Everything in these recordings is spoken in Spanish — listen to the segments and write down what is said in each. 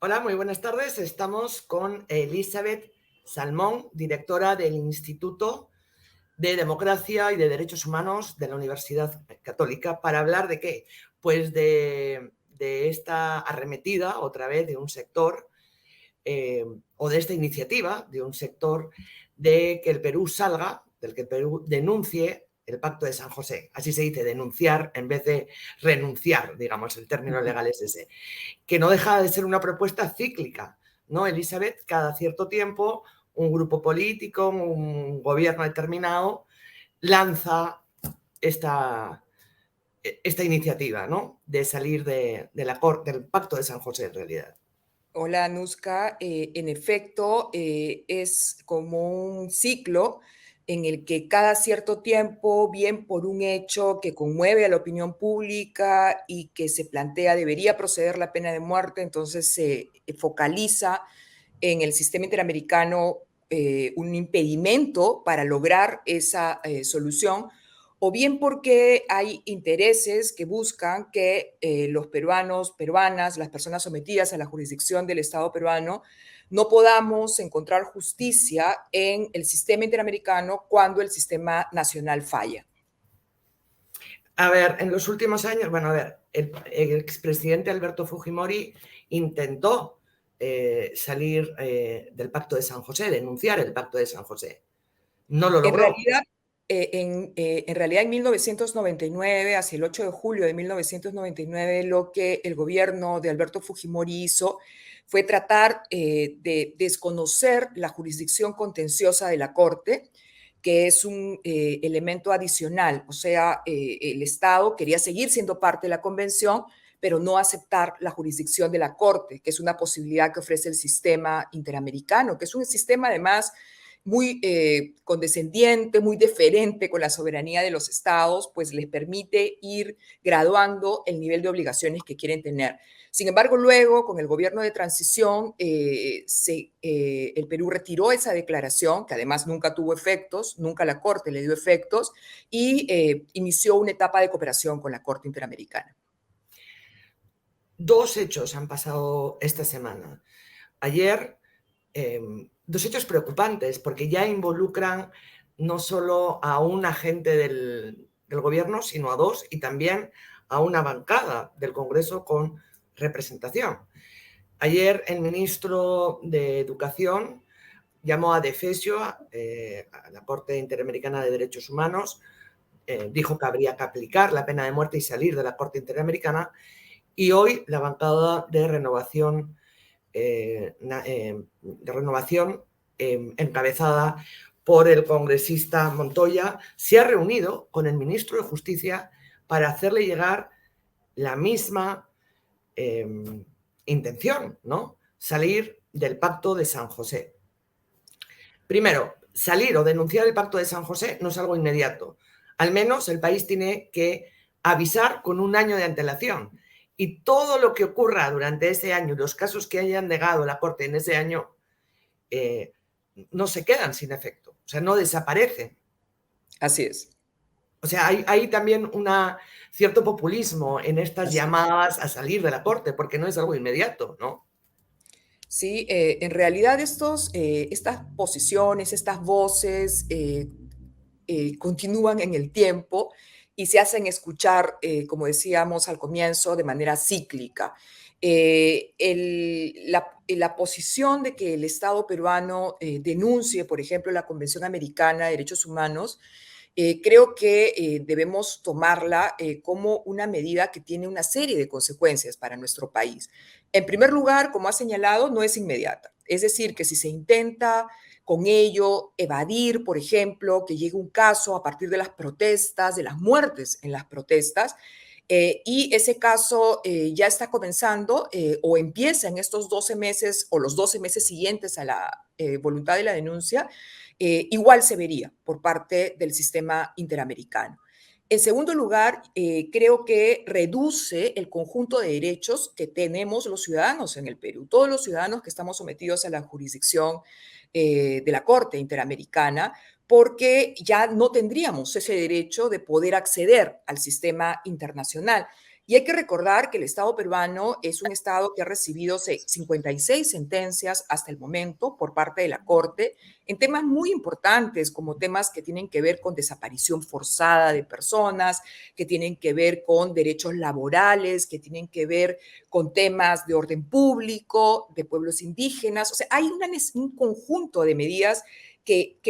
Hola, muy buenas tardes. Estamos con Elizabeth Salmón, directora del Instituto de Democracia y de Derechos Humanos de la Universidad Católica, para hablar de qué? Pues de esta arremetida, otra vez, de un sector, o de esta iniciativa de un sector de que el Perú salga, del que el Perú denuncie el Pacto de San José. Así se dice, denunciar en vez de renunciar, digamos, el término legal es ese, que no deja de ser una propuesta cíclica, ¿no, Elizabeth? Cada cierto tiempo un grupo político, un gobierno determinado lanza esta iniciativa, ¿no? De salir del Pacto de San José, en realidad. Hola, Anuska. En efecto, es como un ciclo en el que cada cierto tiempo, bien por un hecho que conmueve a la opinión pública y que se plantea debería proceder la pena de muerte, entonces se focaliza en el sistema interamericano un impedimento para lograr esa solución, o bien porque hay intereses que buscan que los peruanos, peruanas, las personas sometidas a la jurisdicción del Estado peruano, no podamos encontrar justicia en el sistema interamericano cuando el sistema nacional falla. A ver, en los últimos años, bueno, a ver, el expresidente Alberto Fujimori intentó salir del Pacto de San José, denunciar el Pacto de San José. No lo En logró. realidad, en realidad, en 1999, hacia el 8 de julio de 1999, lo que el gobierno de Alberto Fujimori hizo fue tratar de desconocer la jurisdicción contenciosa de la Corte, que es un elemento adicional. O sea, el Estado quería seguir siendo parte de la convención, pero no aceptar la jurisdicción de la Corte, que es una posibilidad que ofrece el sistema interamericano, que es un sistema además muy condescendiente, muy deferente con la soberanía de los estados, pues les permite ir graduando el nivel de obligaciones que quieren tener. Sin embargo, luego, con el gobierno de transición, el Perú retiró esa declaración, que además nunca tuvo efectos, nunca la Corte le dio efectos, y inició una etapa de cooperación con la Corte Interamericana. Dos hechos han pasado esta semana. Ayer, dos hechos preocupantes, porque ya involucran no solo a un agente del gobierno, sino a dos, y también a una bancada del Congreso con representación. Ayer el ministro de Educación llamó a Defesio, a la Corte Interamericana de Derechos Humanos, dijo que habría que aplicar la pena de muerte y salir de la Corte Interamericana, y hoy la bancada de renovación encabezada por el congresista Montoya, se ha reunido con el ministro de Justicia para hacerle llegar la misma intención, ¿no? Salir del Pacto de San José. Primero, salir o denunciar el Pacto de San José no es algo inmediato. Al menos el país tiene que avisar con un año de antelación. Y todo lo que ocurra durante ese año, los casos que hayan negado la Corte en ese año, eh, no se quedan sin efecto, o sea, no desaparecen. Así es. O sea, hay también un cierto populismo en estas Así es. llamadas a salir de la Corte, porque no es algo inmediato, ¿no? Sí, en realidad estas posiciones, estas voces continúan en el tiempo y se hacen escuchar, como decíamos al comienzo, de manera cíclica. La posición de que el Estado peruano denuncie, por ejemplo, la Convención Americana de Derechos Humanos, creo que debemos tomarla como una medida que tiene una serie de consecuencias para nuestro país. En primer lugar, como ha señalado, no es inmediata. Es decir, que si se intenta con ello evadir, por ejemplo, que llegue un caso a partir de las protestas, de las muertes en las protestas, y ese caso ya está comenzando o empieza en estos 12 meses o los 12 meses siguientes a la voluntad de la denuncia, igual se vería por parte del sistema interamericano. En segundo lugar, creo que reduce el conjunto de derechos que tenemos los ciudadanos en el Perú. Todos los ciudadanos que estamos sometidos a la jurisdicción de la Corte Interamericana, porque ya no tendríamos ese derecho de poder acceder al sistema internacional. Y hay que recordar que el Estado peruano es un Estado que ha recibido 56 sentencias hasta el momento por parte de la Corte en temas muy importantes, como temas que tienen que ver con desaparición forzada de personas, que tienen que ver con derechos laborales, que tienen que ver con temas de orden público, de pueblos indígenas. O sea, hay un conjunto de medidas que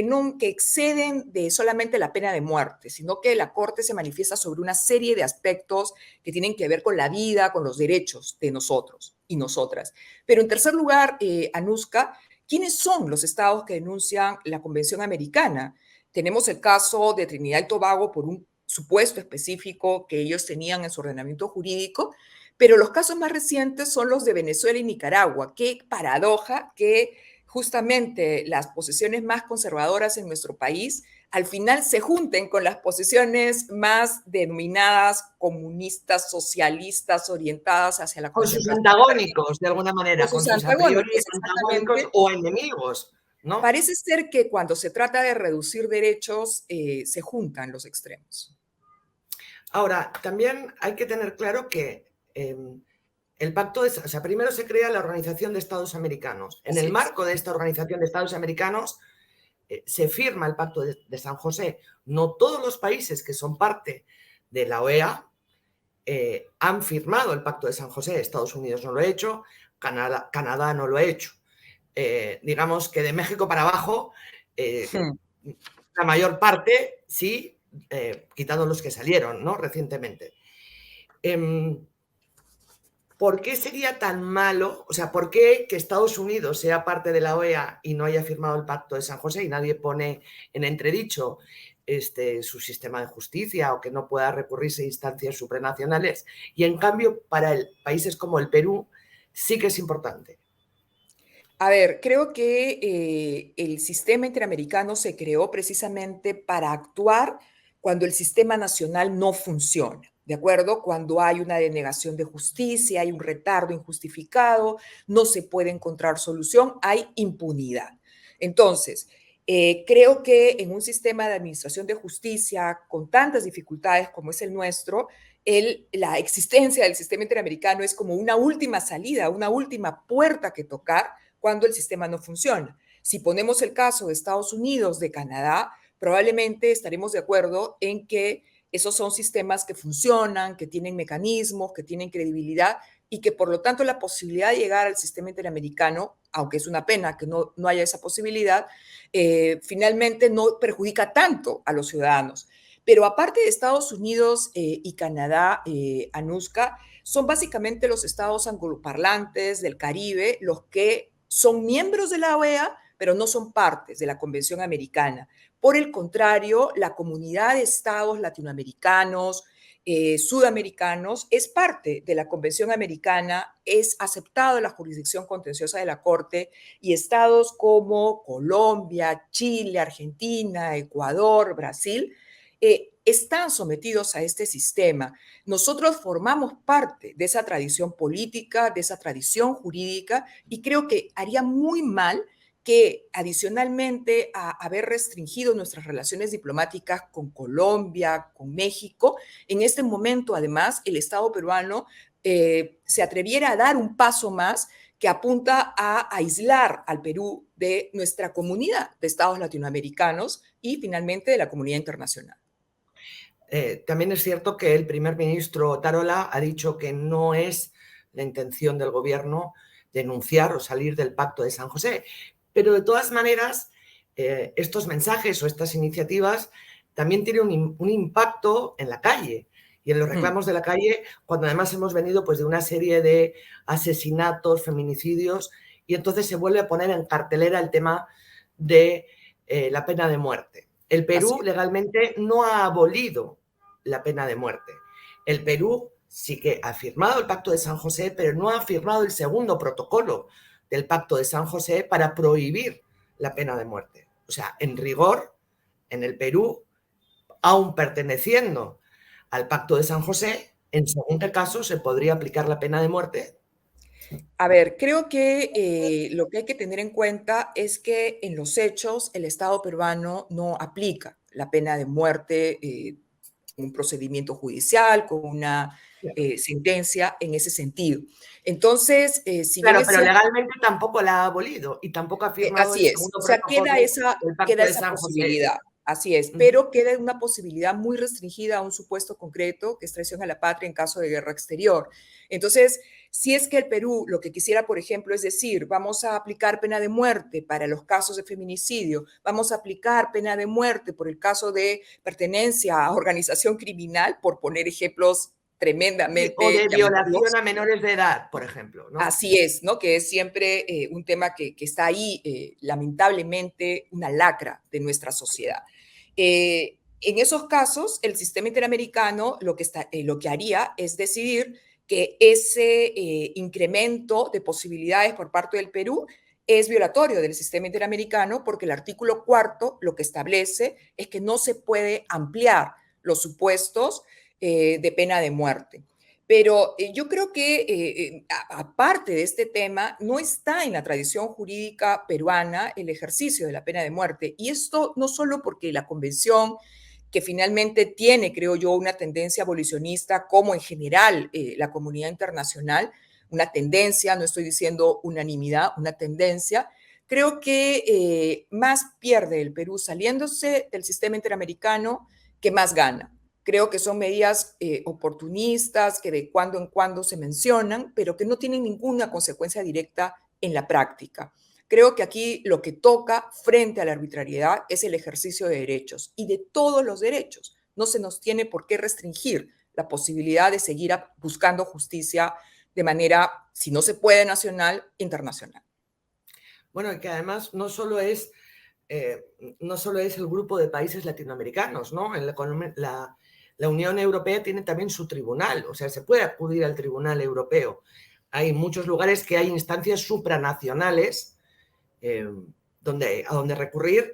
exceden de solamente la pena de muerte, sino que la Corte se manifiesta sobre una serie de aspectos que tienen que ver con la vida, con los derechos de nosotros y nosotras. Pero en tercer lugar, Anuska, ¿quiénes son los estados que denuncian la Convención Americana? Tenemos el caso de Trinidad y Tobago por un supuesto específico que ellos tenían en su ordenamiento jurídico, pero los casos más recientes son los de Venezuela y Nicaragua. Qué paradoja que justamente las posiciones más conservadoras en nuestro país al final se junten con las posiciones más denominadas comunistas, socialistas, orientadas hacia la Con sus concentración. antagónicos, de alguna Con manera, con sus sus a priori antagónicos, antagónicos exactamente. o enemigos, ¿no? Parece ser que cuando se trata de reducir derechos, se juntan los extremos. Ahora, también hay que tener claro que el pacto, o sea, primero se crea la Organización de Estados Americanos. En Así el es. marco de esta Organización de Estados Americanos se firma el pacto de San José. No todos los países que son parte de la OEA han firmado el pacto de San José. Estados Unidos no lo ha hecho, Canadá no lo ha hecho. Digamos que de México para abajo, la mayor parte sí, quitando los que salieron, ¿no? Recientemente. ¿Por qué sería tan malo? O sea, ¿por qué que Estados Unidos sea parte de la OEA y no haya firmado el Pacto de San José y nadie pone en entredicho su sistema de justicia o que no pueda recurrirse a instancias supranacionales? Y en cambio, para países como el Perú, sí que es importante. A ver, creo que el sistema interamericano se creó precisamente para actuar cuando el sistema nacional no funciona, ¿de acuerdo? Cuando hay una denegación de justicia, hay un retardo injustificado, no se puede encontrar solución, hay impunidad. Entonces, creo que en un sistema de administración de justicia con tantas dificultades como es el nuestro, la existencia del sistema interamericano es como una última salida, una última puerta que tocar cuando el sistema no funciona. Si ponemos el caso de Estados Unidos, de Canadá, probablemente estaremos de acuerdo en que esos son sistemas que funcionan, que tienen mecanismos, que tienen credibilidad y que por lo tanto la posibilidad de llegar al sistema interamericano, aunque es una pena que no haya esa posibilidad, finalmente no perjudica tanto a los ciudadanos. Pero aparte de Estados Unidos y Canadá, Anuska, son básicamente los estados angloparlantes del Caribe los que son miembros de la OEA, pero no son partes de la Convención Americana. Por el contrario, la comunidad de estados latinoamericanos, sudamericanos, es parte de la Convención Americana, es aceptado en la jurisdicción contenciosa de la Corte y estados como Colombia, Chile, Argentina, Ecuador, Brasil, están sometidos a este sistema. Nosotros formamos parte de esa tradición política, de esa tradición jurídica, y creo que haría muy mal que adicionalmente a haber restringido nuestras relaciones diplomáticas con Colombia, con México, en este momento además el Estado peruano se atreviera a dar un paso más que apunta a aislar al Perú de nuestra comunidad de estados latinoamericanos y finalmente de la comunidad internacional. También es cierto que el primer ministro Tarola ha dicho que no es la intención del gobierno denunciar o salir del Pacto de San José. Pero de todas maneras, estos mensajes o estas iniciativas también tienen un impacto en la calle y en los reclamos de la calle, cuando además hemos venido pues, de una serie de asesinatos, feminicidios, y entonces se vuelve a poner en cartelera el tema de la pena de muerte. El Perú legalmente no ha abolido la pena de muerte. El Perú sí que ha firmado el Pacto de San José, pero no ha firmado el segundo protocolo del Pacto de San José para prohibir la pena de muerte. O sea, en rigor, en el Perú, aun perteneciendo al Pacto de San José, en según qué caso se podría aplicar la pena de muerte. A ver, creo que lo que hay que tener en cuenta es que en los hechos el Estado peruano no aplica la pena de muerte un procedimiento judicial, con una sentencia en ese sentido. Entonces, si bien Claro, es pero cierto, legalmente tampoco la ha abolido y tampoco ha firmado el así es, segundo o sea, protocolo del Pacto queda de esa San José. posibilidad, así es, Ujú. pero queda una posibilidad muy restringida a un supuesto concreto, que es traición a la patria en caso de guerra exterior. Entonces, si es que el Perú lo que quisiera, por ejemplo, es decir, vamos a aplicar pena de muerte para los casos de feminicidio, vamos a aplicar pena de muerte por el caso de pertenencia a organización criminal, por poner ejemplos Sí, o tremendamente de violación llamativos. a menores de edad, por ejemplo, ¿no? Así es, ¿no? Que es siempre un tema que está ahí, lamentablemente, una lacra de nuestra sociedad. En esos casos, el sistema interamericano lo que haría es decidir que ese incremento de posibilidades por parte del Perú es violatorio del sistema interamericano porque el artículo cuarto lo que establece es que no se puede ampliar los supuestos de pena de muerte. Pero yo creo que, aparte de este tema, no está en la tradición jurídica peruana el ejercicio de la pena de muerte. Y esto no solo porque la convención, que finalmente tiene, creo yo, una tendencia abolicionista, como en general la comunidad internacional, una tendencia, no estoy diciendo unanimidad, una tendencia, creo que más pierde el Perú saliéndose del sistema interamericano que más gana. Creo que son medidas oportunistas que de cuando en cuando se mencionan, pero que no tienen ninguna consecuencia directa en la práctica. Creo que aquí lo que toca frente a la arbitrariedad es el ejercicio de derechos y de todos los derechos. No se nos tiene por qué restringir la posibilidad de seguir buscando justicia de manera, si no se puede nacional, internacional. Bueno, y que además eh, no solo es el grupo de países latinoamericanos, ¿no? La Unión Europea tiene también su tribunal, o sea, se puede acudir al Tribunal Europeo. Hay muchos lugares que hay instancias supranacionales eh, a donde recurrir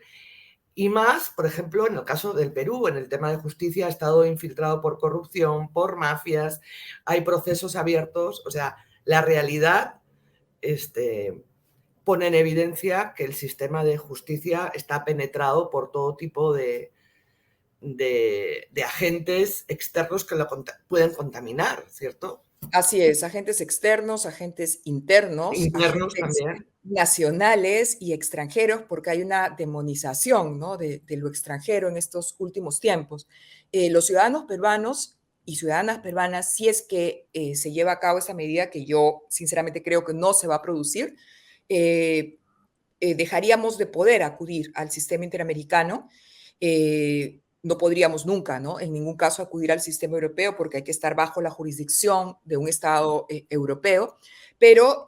y más, por ejemplo, en el caso del Perú, en el tema de justicia ha estado infiltrado por corrupción, por mafias, hay procesos abiertos, o sea, la realidad este, pone en evidencia que el sistema de justicia está penetrado por todo tipo de agentes externos que pueden contaminar, ¿cierto? Así es, agentes externos, agentes internos, Internos agentes también. nacionales y extranjeros, porque hay una demonización, ¿no? de lo extranjero en estos últimos tiempos. Los ciudadanos peruanos y ciudadanas peruanas, si es que se lleva a cabo esa medida, que yo sinceramente creo que no se va a producir, eh, dejaríamos de poder acudir al sistema interamericano. No podríamos nunca, ¿no? En ningún caso acudir al sistema europeo porque hay que estar bajo la jurisdicción de un Estado europeo. Pero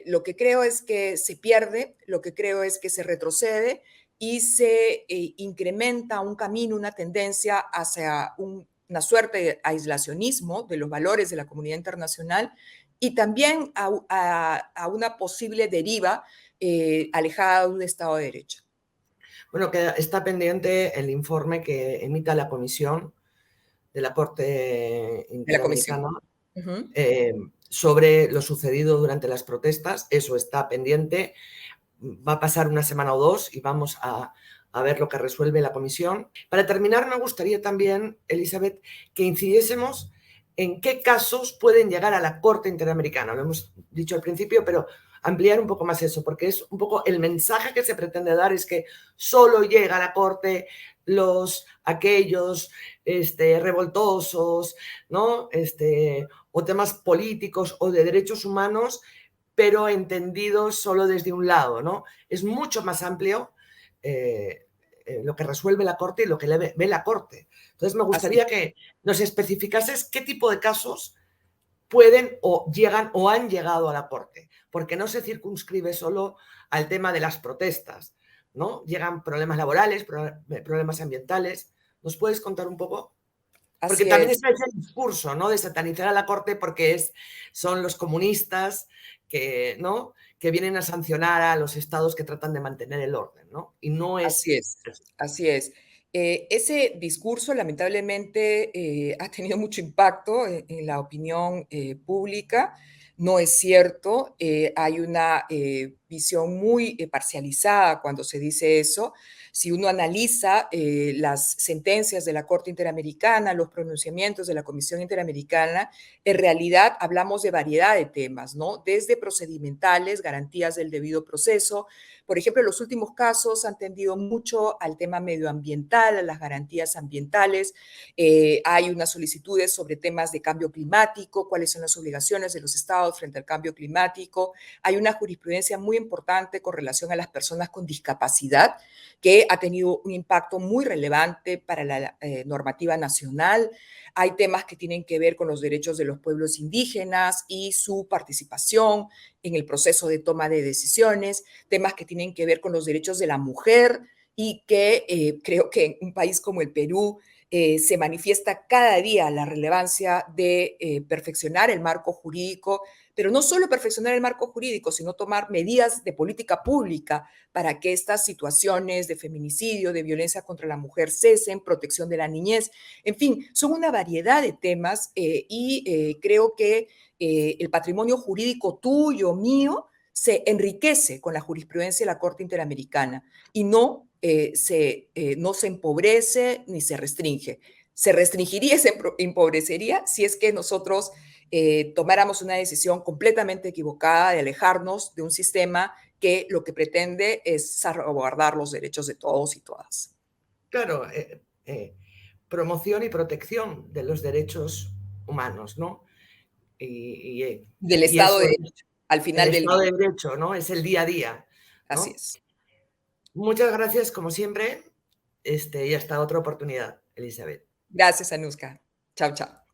lo que creo es que se pierde, lo que creo es que se retrocede y se incrementa un camino, una tendencia hacia una suerte de aislacionismo de los valores de la comunidad internacional y también a una posible deriva alejada de un Estado de Derecho. Bueno, que está pendiente el informe que emita la Comisión de la Corte De la Comisión. Interamericana Ujú. eh, sobre lo sucedido durante las protestas. Eso está pendiente. Va a pasar una semana o dos y vamos a ver lo que resuelve la comisión. Para terminar, me gustaría también, Elizabeth, que incidiésemos en qué casos pueden llegar a la Corte Interamericana. Lo hemos dicho al principio, pero ampliar un poco más eso, porque es un poco el mensaje que se pretende dar es que solo llega a la Corte aquellos revoltosos, ¿no? O temas políticos o de derechos humanos, pero entendido solo desde un lado, ¿no? Es mucho más amplio lo que resuelve la Corte y lo que ve la Corte. Entonces, me Así. gustaría que nos especificases qué tipo de casos pueden o llegan o han llegado a la Corte, porque no se circunscribe solo al tema de las protestas, ¿no? Llegan problemas laborales, problemas ambientales. ¿Nos puedes contar un poco? Porque Así también es. está ese discurso, ¿no? De satanizar a la Corte porque son los comunistas ¿no? Que vienen a sancionar a los estados que tratan de mantener el orden, ¿no? Y no Así es... es, así es. Ese discurso lamentablemente ha tenido mucho impacto en la opinión pública. No es cierto, hay una visión muy parcializada cuando se dice eso. Si uno analiza las sentencias de la Corte Interamericana, los pronunciamientos de la Comisión Interamericana, en realidad hablamos de variedad de temas, ¿no? Desde procedimentales, garantías del debido proceso. Por ejemplo, los últimos casos han tendido mucho al tema medioambiental, a las garantías ambientales. Hay unas solicitudes sobre temas de cambio climático, cuáles son las obligaciones de los estados frente al cambio climático. Hay una jurisprudencia muy importante con relación a las personas con discapacidad, que ha tenido un impacto muy relevante para la normativa nacional. Hay temas que tienen que ver con los derechos de los pueblos indígenas y su participación en el proceso de toma de decisiones, temas que tienen que ver con los derechos de la mujer y que creo que en un país como el Perú se manifiesta cada día la relevancia de perfeccionar el marco jurídico, pero no solo perfeccionar el marco jurídico, sino tomar medidas de política pública para que estas situaciones de feminicidio, de violencia contra la mujer cesen, protección de la niñez, en fin, son una variedad de temas y creo que el patrimonio jurídico tuyo, mío, se enriquece con la jurisprudencia de la Corte Interamericana y no se empobrece ni se restringe. Se restringiría, se empobrecería si es que nosotros tomáramos una decisión completamente equivocada de alejarnos de un sistema que lo que pretende es salvaguardar los derechos de todos y todas. Claro, promoción y protección de los derechos humanos, ¿no? Del Y Estado eso de es Derecho, al el final del Estado día. de Derecho, ¿no? Es el día a día, Así ¿no? es. Muchas gracias, como siempre, y hasta otra oportunidad, Elizabeth. Gracias, Anuska. Chao, chao.